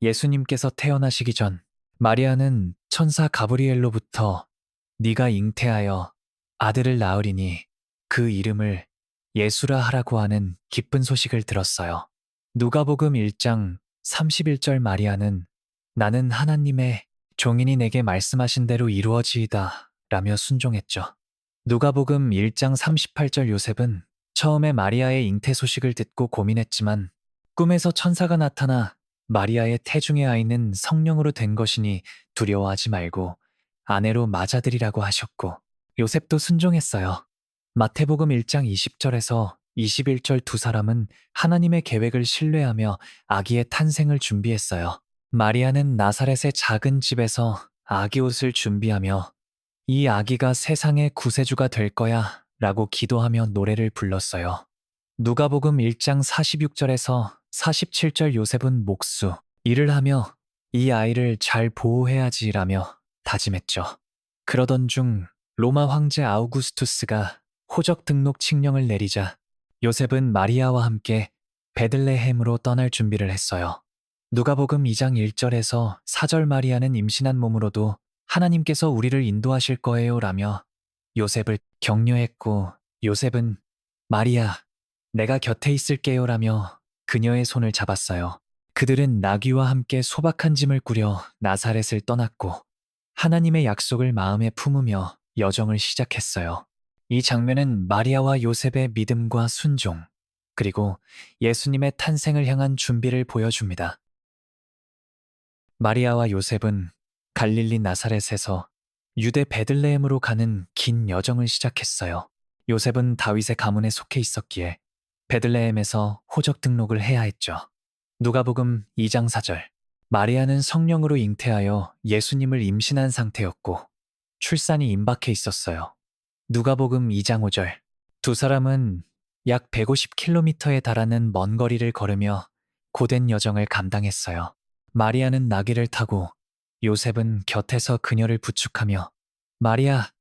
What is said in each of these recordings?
예수님께서 태어나시기 전 마리아는 천사 가브리엘로부터 네가 잉태하여 아들을 낳으리니 그 이름을 예수라 하라고 하는 기쁜 소식을 들었어요. 누가복음 1장 31절 마리아는 나는 하나님의 종인이 내게 말씀하신 대로 이루어지이다 라며 순종했죠. 누가복음 1장 38절 요셉은 처음에 마리아의 잉태 소식을 듣고 고민했지만 꿈에서 천사가 나타나 마리아의 태중의 아이는 성령으로 된 것이니 두려워하지 말고 아내로 맞아들이라고 하셨고 요셉도 순종했어요. 마태복음 1장 20절에서 21절 두 사람은 하나님의 계획을 신뢰하며 아기의 탄생을 준비했어요. 마리아는 나사렛의 작은 집에서 아기 옷을 준비하며 이 아기가 세상의 구세주가 될 거야 라고 기도하며 노래를 불렀어요. 누가복음 1장 46절에서 47절 요셉은 목수, 일을 하며 이 아이를 잘 보호해야지라며 다짐했죠. 그러던 중 로마 황제 아우구스투스가 호적 등록 칙령을 내리자 요셉은 마리아와 함께 베들레헴으로 떠날 준비를 했어요. 누가복음 2장 1절에서 4절 마리아는 임신한 몸으로도 하나님께서 우리를 인도하실 거예요 라며 요셉을 격려했고 요셉은 마리아, 내가 곁에 있을게요 라며 그녀의 손을 잡았어요. 그들은 나귀와 함께 소박한 짐을 꾸려 나사렛을 떠났고 하나님의 약속을 마음에 품으며 여정을 시작했어요. 이 장면은 마리아와 요셉의 믿음과 순종, 그리고 예수님의 탄생을 향한 준비를 보여줍니다. 마리아와 요셉은 갈릴리 나사렛에서 유대 베들레헴으로 가는 긴 여정을 시작했어요. 요셉은 다윗의 가문에 속해 있었기에 베들레헴에서 호적 등록을 해야 했죠. 누가복음 2장 4절. 마리아는 성령으로 잉태하여 예수님을 임신한 상태였고 출산이 임박해 있었어요. 누가복음 2장 5절. 두 사람은 약 150km에 달하는 먼 거리를 걸으며 고된 여정을 감당했어요. 마리아는 나귀를 타고 요셉은 곁에서 그녀를 부축하며 마리아,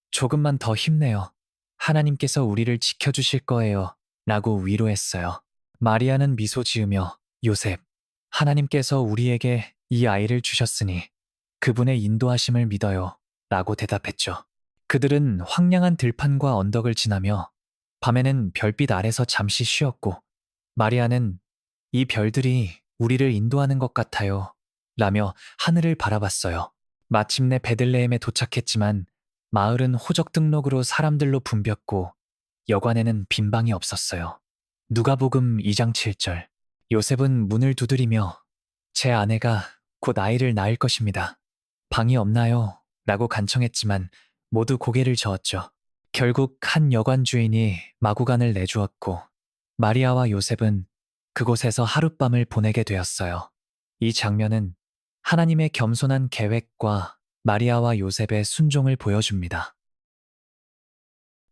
조금만 더 힘내요. 하나님께서 우리를 지켜주실 거예요. 라고 위로했어요. 마리아는 미소 지으며 요셉, 하나님께서 우리에게 이 아이를 주셨으니 그분의 인도하심을 믿어요. 라고 대답했죠. 그들은 황량한 들판과 언덕을 지나며 밤에는 별빛 아래서 잠시 쉬었고 마리아는 이 별들이 우리를 인도하는 것 같아요. 라며 하늘을 바라봤어요. 마침내 베들레헴에 도착했지만 마을은 호적 등록으로 사람들로 붐볐고 여관에는 빈 방이 없었어요. 누가복음 2장 7절. 요셉은 문을 두드리며 제 아내가 곧 아이를 낳을 것입니다. 방이 없나요? 라고 간청했지만 모두 고개를 저었죠. 결국 한 여관 주인이 마구간을 내주었고 마리아와 요셉은 그곳에서 하룻밤을 보내게 되었어요. 이 장면은 하나님의 겸손한 계획과 마리아와 요셉의 순종을 보여줍니다.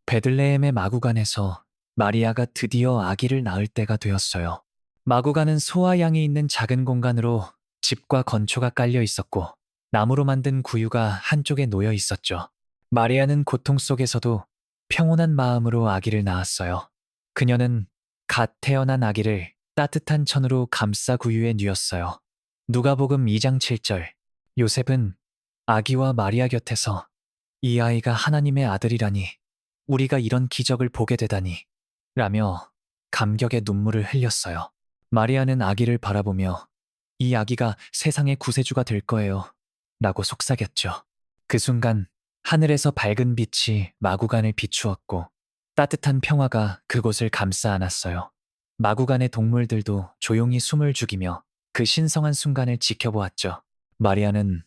베들레헴의 마구간에서 마리아가 드디어 아기를 낳을 때가 되었어요. 마구간은 소와 양이 있는 작은 공간으로 집과 건초가 깔려 있었고 나무로 만든 구유가 한쪽에 놓여 있었죠. 마리아는 고통 속에서도 평온한 마음으로 아기를 낳았어요. 그녀는 갓 태어난 아기를 따뜻한 천으로 감싸 구유에 뉘었어요. 누가복음 2장 7절. 요셉은 아기와 마리아 곁에서 이 아이가 하나님의 아들이라니 우리가 이런 기적을 보게 되다니 라며 감격의 눈물을 흘렸어요. 마리아는 아기를 바라보며 이 아기가 세상의 구세주가 될 거예요 라고 속삭였죠. 그 순간 하늘에서 밝은 빛이 마구간을 비추었고 따뜻한 평화가 그곳을 감싸 안았어요. 마구간의 동물들도 조용히 숨을 죽이며 그 신성한 순간을 지켜보았죠. 마리아는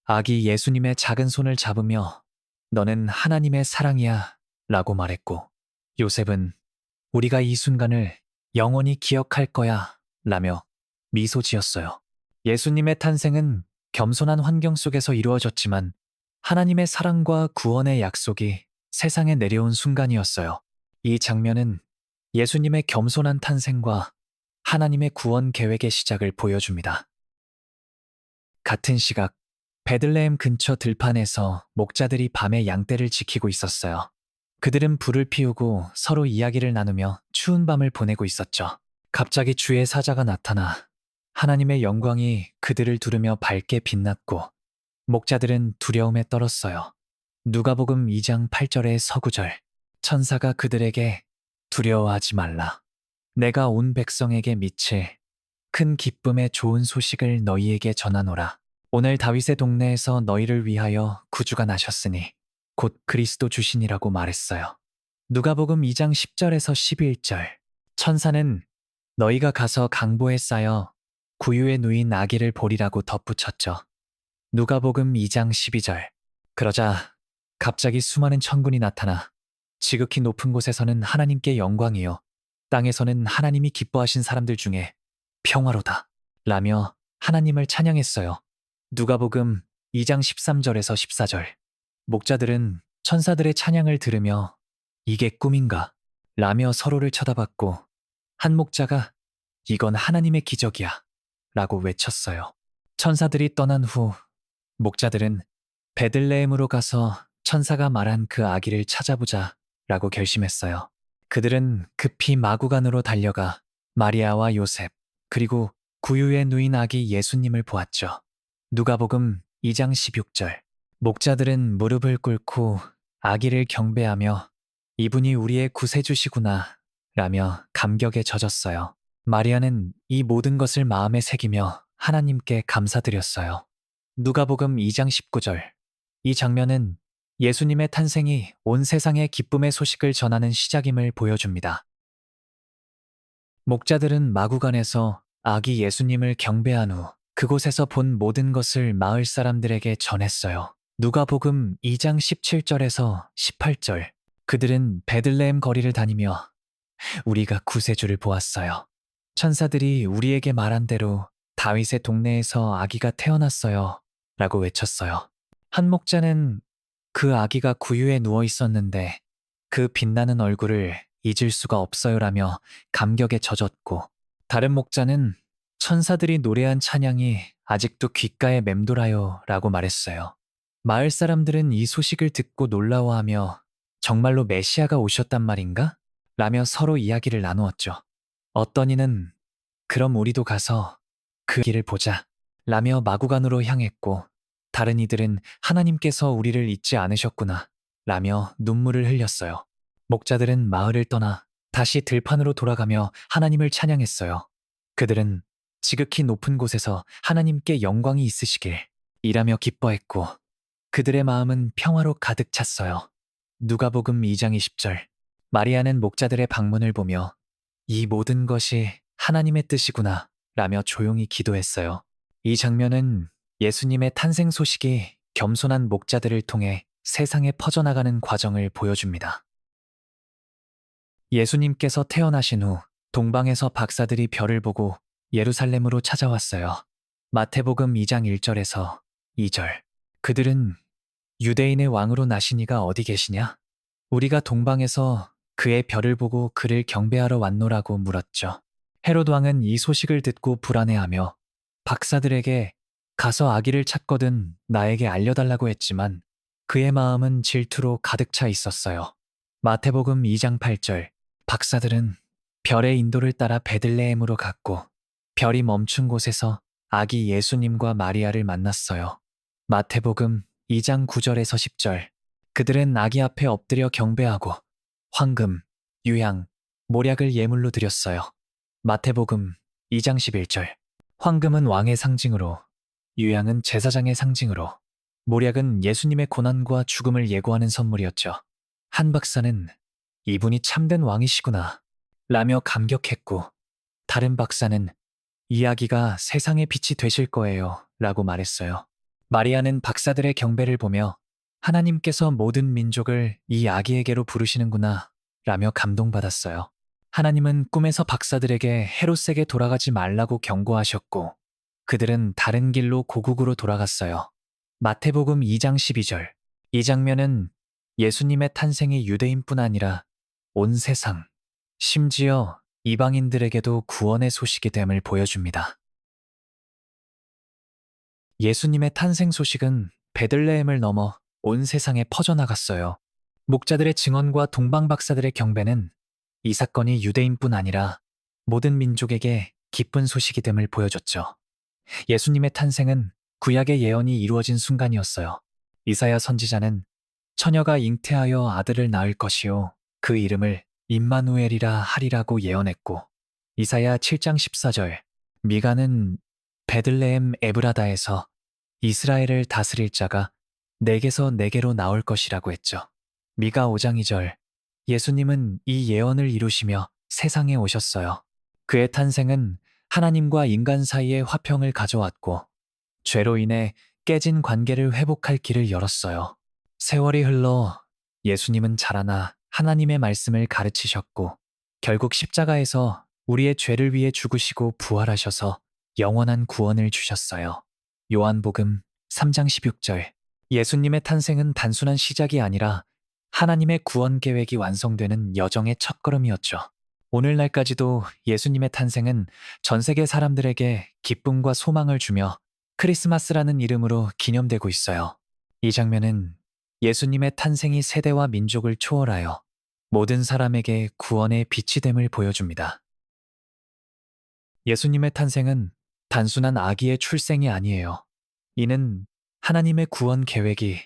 아기 예수님의 작은 손을 잡으며 너는 하나님의 사랑이야 라고 말했고 요셉은 우리가 이 순간을 영원히 기억할 거야 라며 미소 지었어요. 예수님의 탄생은 겸손한 환경 속에서 이루어졌지만 하나님의 사랑과 구원의 약속이 세상에 내려온 순간이었어요. 이 장면은 예수님의 겸손한 탄생과 하나님의 구원 계획의 시작을 보여줍니다. 같은 시각 베들레헴 근처 들판에서 목자들이 밤에 양떼를 지키고 있었어요. 그들은 불을 피우고 서로 이야기를 나누며 추운 밤을 보내고 있었죠. 갑자기 주의 사자가 나타나 하나님의 영광이 그들을 두르며 밝게 빛났고 목자들은 두려움에 떨었어요. 누가복음 2장 8절의 서구절. 천사가 그들에게 두려워하지 말라. 내가 온 백성에게 미칠 큰 기쁨의 좋은 소식을 너희에게 전하노라. 오늘 다윗의 동네에서 너희를 위하여 구주가 나셨으니 곧 그리스도 주신이라고 말했어요. 누가복음 2장 10절에서 11절. 천사는 너희가 가서 강보에 쌓여 구유에 누인 아기를 보리라고 덧붙였죠. 누가복음 2장 12절. 그러자 갑자기 수많은 천군이 나타나 지극히 높은 곳에서는 하나님께 영광이요 땅에서는 하나님이 기뻐하신 사람들 중에 평화로다 라며 하나님을 찬양했어요. 누가복음 2장 13절에서 14절. 목자들은 천사들의 찬양을 들으며 이게 꿈인가 라며 서로를 쳐다봤고 한 목자가 이건 하나님의 기적이야 라고 외쳤어요. 천사들이 떠난 후 목자들은 베들레헴으로 가서 천사가 말한 그 아기를 찾아보자 라고 결심했어요. 그들은 급히 마구간으로 달려가 마리아와 요셉 그리고 구유에 누인 아기 예수님을 보았죠. 누가복음 2장 16절. 목자들은 무릎을 꿇고 아기를 경배하며 이분이 우리의 구세주시구나 라며 감격에 젖었어요. 마리아는 이 모든 것을 마음에 새기며 하나님께 감사드렸어요. 누가복음 2장 19절. 이 장면은 예수님의 탄생이 온 세상에 기쁨의 소식을 전하는 시작임을 보여줍니다. 목자들은 마구간에서 아기 예수님을 경배한 후 그곳에서 본 모든 것을 마을 사람들에게 전했어요. 누가복음 2장 17절에서 18절. 그들은 베들레헴 거리를 다니며 우리가 구세주를 보았어요. 천사들이 우리에게 말한 대로 다윗의 동네에서 아기가 태어났어요. 라고 외쳤어요. 한 목자는 그 아기가 구유에 누워 있었는데 그 빛나는 얼굴을 잊을 수가 없어요라며 감격에 젖었고 다른 목자는 천사들이 노래한 찬양이 아직도 귓가에 맴돌아요 라고 말했어요. 마을 사람들은 이 소식을 듣고 놀라워하며 정말로 메시아가 오셨단 말인가? 라며 서로 이야기를 나누었죠. 어떤 이는 그럼 우리도 가서 그 아기를 보자 라며 마구간으로 향했고 다른 이들은 하나님께서 우리를 잊지 않으셨구나 라며 눈물을 흘렸어요. 목자들은 마을을 떠나 다시 들판으로 돌아가며 하나님을 찬양했어요. 그들은 지극히 높은 곳에서 하나님께 영광이 있으시길 이라며 기뻐했고 그들의 마음은 평화로 가득 찼어요. 누가복음 2장 20절. 마리아는 목자들의 방문을 보며 이 모든 것이 하나님의 뜻이구나 라며 조용히 기도했어요. 이 장면은 예수님의 탄생 소식이 겸손한 목자들을 통해 세상에 퍼져나가는 과정을 보여줍니다. 예수님께서 태어나신 후 동방에서 박사들이 별을 보고 예루살렘으로 찾아왔어요. 마태복음 2장 1절에서 2절. 그들은 유대인의 왕으로 나신 이가 어디 계시냐? 우리가 동방에서 그의 별을 보고 그를 경배하러 왔노라고 물었죠. 헤롯 왕은 이 소식을 듣고 불안해하며 박사들에게 가서 아기를 찾거든 나에게 알려달라고 했지만 그의 마음은 질투로 가득 차 있었어요. 마태복음 2장 8절. 박사들은 별의 인도를 따라 베들레헴으로 갔고 별이 멈춘 곳에서 아기 예수님과 마리아를 만났어요. 마태복음 2장 9절에서 10절. 그들은 아기 앞에 엎드려 경배하고 황금, 유향, 모략을 예물로 드렸어요. 마태복음 2장 11절. 황금은 왕의 상징으로, 유향은 제사장의 상징으로, 모략은 예수님의 고난과 죽음을 예고하는 선물이었죠. 한 박사는 이분이 참된 왕이시구나 라며 감격했고 다른 박사는 이 아기가 세상의 빛이 되실 거예요 라고 말했어요. 마리아는 박사들의 경배를 보며 하나님께서 모든 민족을 이 아기에게로 부르시는구나 라며 감동받았어요. 하나님은 꿈에서 박사들에게 헤롯에게 돌아가지 말라고 경고하셨고 그들은 다른 길로 고국으로 돌아갔어요. 마태복음 2장 12절. 이 장면은 예수님의 탄생이 유대인뿐 아니라 온 세상, 심지어 이방인들에게도 구원의 소식이 됨을 보여줍니다. 예수님의 탄생 소식은 베들레헴을 넘어 온 세상에 퍼져나갔어요. 목자들의 증언과 동방 박사들의 경배는 이 사건이 유대인뿐 아니라 모든 민족에게 기쁜 소식이됨을 보여줬죠. 예수님의 탄생은 구약의 예언이 이루어진 순간이었어요. 이사야 선지자는 처녀가 잉태하여 아들을 낳을 것이요 그 이름을 임마누엘이라 하리라고 예언했고, 이사야 7장 14절, 미가는 베들레헴 에브라다에서 이스라엘을 다스릴 자가 내게서 내게로 나올 것이라고 했죠. 미가 5장 2절, 예수님은 이 예언을 이루시며 세상에 오셨어요. 그의 탄생은 하나님과 인간 사이의 화평을 가져왔고, 죄로 인해 깨진 관계를 회복할 길을 열었어요. 세월이 흘러 예수님은 자라나 하나님의 말씀을 가르치셨고, 결국 십자가에서 우리의 죄를 위해 죽으시고 부활하셔서 영원한 구원을 주셨어요. 요한복음 3장 16절. 예수님의 탄생은 단순한 시작이 아니라 하나님의 구원 계획이 완성되는 여정의 첫걸음이었죠. 오늘날까지도 예수님의 탄생은 전 세계 사람들에게 기쁨과 소망을 주며 크리스마스라는 이름으로 기념되고 있어요. 이 장면은 예수님의 탄생이 세대와 민족을 초월하여 모든 사람에게 구원의 빛이 됨을 보여줍니다. 예수님의 탄생은 단순한 아기의 출생이 아니에요. 이는 하나님의 구원 계획이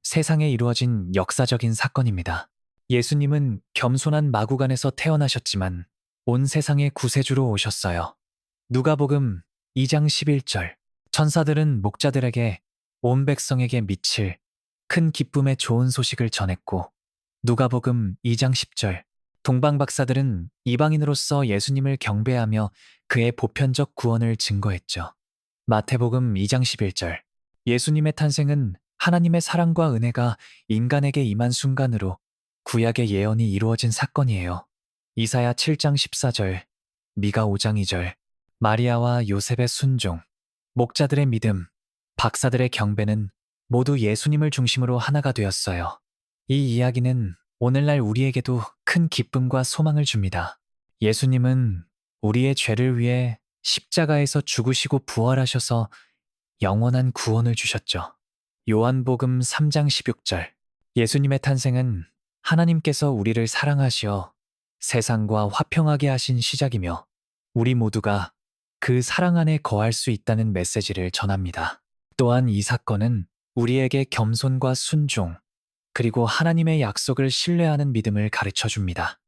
세상에 이루어진 역사적인 사건입니다. 예수님은 겸손한 마구간에서 태어나셨지만 온 세상의 구세주로 오셨어요. 누가복음 2장 11절. 천사들은 목자들에게 온 백성에게 미칠 큰 기쁨의 좋은 소식을 전했고, 누가복음 2장 10절. 동방 박사들은 이방인으로서 예수님을 경배하며 그의 보편적 구원을 증거했죠. 마태복음 2장 11절. 예수님의 탄생은 하나님의 사랑과 은혜가 인간에게 임한 순간으로 구약의 예언이 이루어진 사건이에요. 이사야 7장 14절, 미가 5장 2절, 마리아와 요셉의 순종, 목자들의 믿음, 박사들의 경배는 모두 예수님을 중심으로 하나가 되었어요. 이 이야기는 오늘날 우리에게도 큰 기쁨과 소망을 줍니다. 예수님은 우리의 죄를 위해 십자가에서 죽으시고 부활하셔서 영원한 구원을 주셨죠. 요한복음 3장 16절. 예수님의 탄생은 하나님께서 우리를 사랑하시어 세상과 화평하게 하신 시작이며, 우리 모두가 그 사랑 안에 거할 수 있다는 메시지를 전합니다. 또한 이 사건은 우리에게 겸손과 순종, 그리고 하나님의 약속을 신뢰하는 믿음을 가르쳐 줍니다.